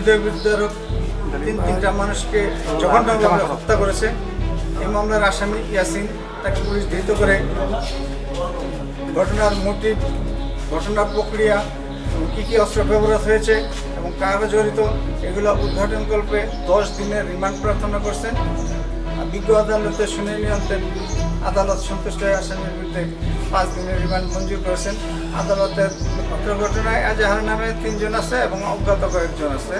হৃদয় বিদ্যারক তিনটা মানুষকে জঘন্যভাবে হত্যা করেছে। এই মামলার আসামি ইয়াসিন, তাকে পুলিশ ধৃত করে ঘটনার মোটিভ, ঘটনার প্রক্রিয়া, কী কী অস্ত্র ব্যবহার হয়েছে এবং কারা জড়িত এগুলো উদ্ঘাটনকল্পে 10 দিনের রিমান্ড প্রার্থনা করছেন। বিজ্ঞ আদালতের শুনানি অন্তে আদালত সন্তুষ্ট হয়ে আসামির বিরুদ্ধে 5 দিনের রিমান্ড মঞ্জুর করেছেন। আদালতের ঘটনায় এজাহার নামে 3 জন আছে এবং অজ্ঞাত কয়েকজন আছে।